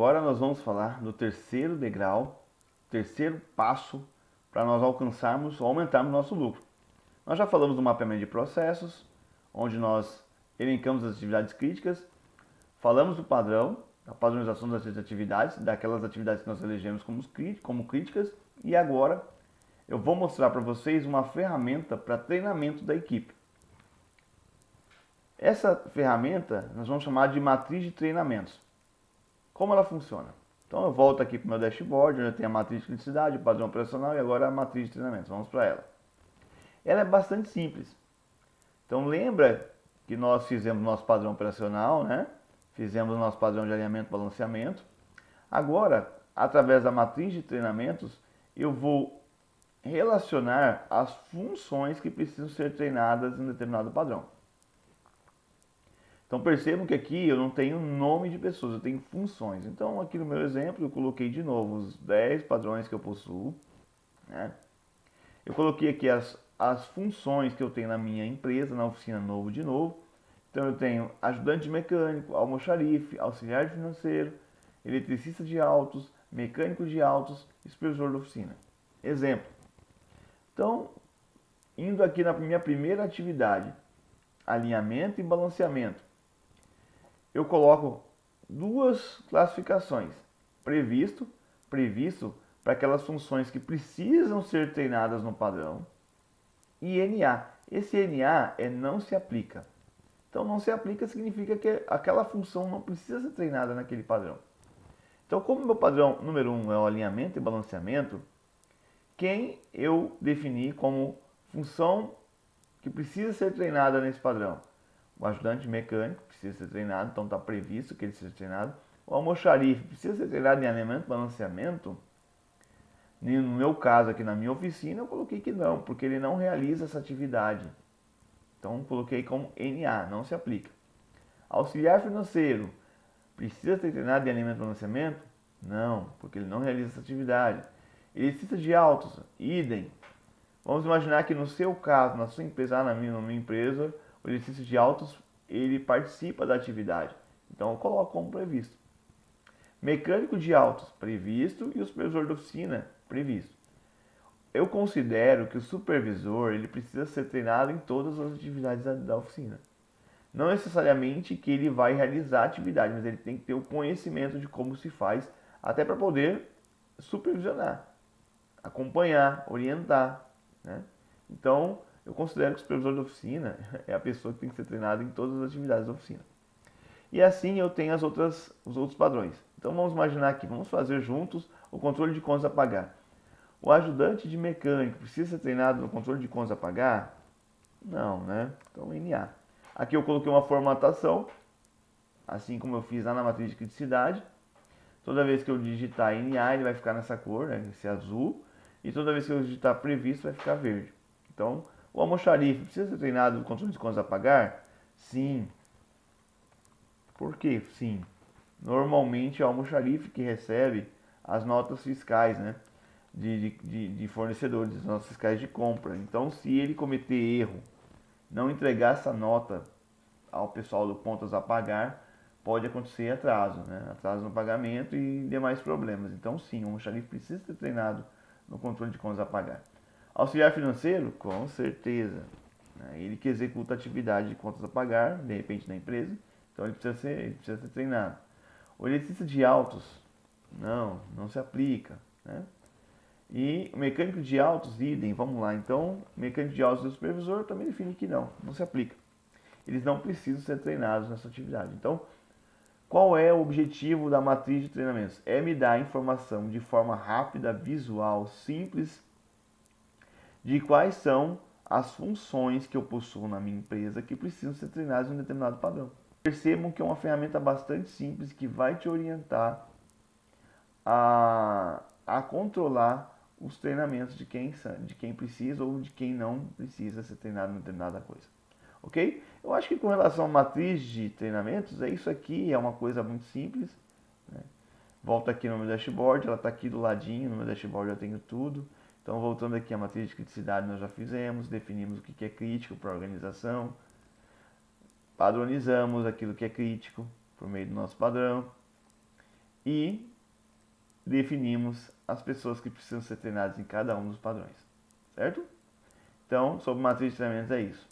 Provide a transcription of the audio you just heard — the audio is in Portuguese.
Agora nós vamos falar do terceiro degrau, terceiro passo para nós alcançarmos ou aumentarmos nosso lucro. Nós já falamos do mapeamento de processos, onde nós elencamos as atividades críticas, falamos do padrão, a padronização das atividades, daquelas atividades que nós elegemos como críticas, e agora eu vou mostrar para vocês uma ferramenta para treinamento da equipe. Essa ferramenta nós vamos chamar de matriz de treinamentos. Como ela funciona? Então eu volto aqui para o meu dashboard, onde eu tenho a matriz de criticidade, o padrão operacional e agora a matriz de treinamentos. Vamos para ela. Ela é bastante simples. Então lembra que nós fizemos nosso padrão operacional, né? Fizemos o nosso padrão de alinhamento e balanceamento. Agora, através da matriz de treinamentos, eu vou relacionar as funções que precisam ser treinadas em determinado padrão. Então percebam que aqui eu não tenho nome de pessoas, eu tenho funções. Então aqui no meu exemplo eu coloquei de novo os 10 padrões que eu possuo, né? Eu coloquei aqui as funções que eu tenho na minha empresa, na oficina novo de novo. Então eu tenho ajudante mecânico, almoxarife, auxiliar financeiro, eletricista de autos, mecânico de autos e supervisor da oficina. Exemplo. Então, indo aqui na minha primeira atividade, alinhamento e balanceamento, eu coloco duas classificações: previsto para aquelas funções que precisam ser treinadas no padrão, e NA. Esse NA é não se aplica. Então não se aplica significa que aquela função não precisa ser treinada naquele padrão. Então, como meu padrão número 1 é o alinhamento e balanceamento, quem eu defini como função que precisa ser treinada nesse padrão? O ajudante mecânico precisa ser treinado, então está previsto que ele seja treinado. O almoxarife precisa ser treinado em alinhamento e balanceamento. No meu caso, aqui na minha oficina, eu coloquei que não, porque ele não realiza essa atividade. Então, coloquei como NA, não se aplica. Auxiliar financeiro precisa ser treinado em alinhamento e balanceamento? Não, porque ele não realiza essa atividade. Eletricista de autos, idem. Vamos imaginar que no seu caso, na sua empresa, na minha empresa, o eletricista de autos, ele participa da atividade. Então eu coloco como previsto. Mecânico de autos, previsto, e o supervisor da oficina, previsto. Eu considero que o supervisor ele precisa ser treinado em todas as atividades da oficina. Não necessariamente que ele vai realizar a atividade, mas ele tem que ter o conhecimento de como se faz, até para poder supervisionar, acompanhar, orientar, né? Então, eu considero que o supervisor da oficina é a pessoa que tem que ser treinada em todas as atividades da oficina. E assim eu tenho os outros padrões. Então vamos imaginar aqui, vamos fazer juntos o controle de contas a pagar. O ajudante de mecânico precisa ser treinado no controle de contas a pagar? Não, né? Então NA. Aqui eu coloquei uma formatação, assim como eu fiz lá na matriz de criticidade. Toda vez que eu digitar NA, ele vai ficar nessa cor, né? Esse azul. E toda vez que eu digitar previsto, vai ficar verde. Então, o almoxarife precisa ser treinado no controle de contas a pagar? Sim. Por quê? Sim. Normalmente é o almoxarife que recebe as notas fiscais, né? De fornecedores, as notas fiscais de compra. Então, se ele cometer erro, não entregar essa nota ao pessoal do contas a pagar, pode acontecer atraso, né? Atraso no pagamento e demais problemas. Então, sim, o almoxarife precisa ser treinado no controle de contas a pagar. Auxiliar financeiro? Com certeza. Ele que executa a atividade de contas a pagar, de repente, na empresa. Então, ele precisa ser treinado. O eletricista de autos? Não se aplica, né? E o mecânico de autos, idem, vamos lá. Então, mecânico de autos do supervisor também define que não se aplica. Eles não precisam ser treinados nessa atividade. Então, qual é o objetivo da matriz de treinamentos? É me dar informação de forma rápida, visual, simples, de quais são as funções que eu possuo na minha empresa que precisam ser treinadas em um determinado padrão. Percebam que é uma ferramenta bastante simples que vai te orientar a controlar os treinamentos de quem precisa ou de quem não precisa ser treinado em determinada coisa. Ok? Eu acho que com relação à matriz de treinamentos, é isso aqui, é uma coisa muito simples, né? Volta aqui no meu dashboard, ela está aqui do ladinho, no meu dashboard eu tenho tudo. Então voltando aqui à matriz de criticidade nós já fizemos, definimos o que é crítico para a organização, padronizamos aquilo que é crítico por meio do nosso padrão. e definimos as pessoas que precisam ser treinadas em cada um dos padrões, certo? Então, sobre matriz de treinamentos é isso.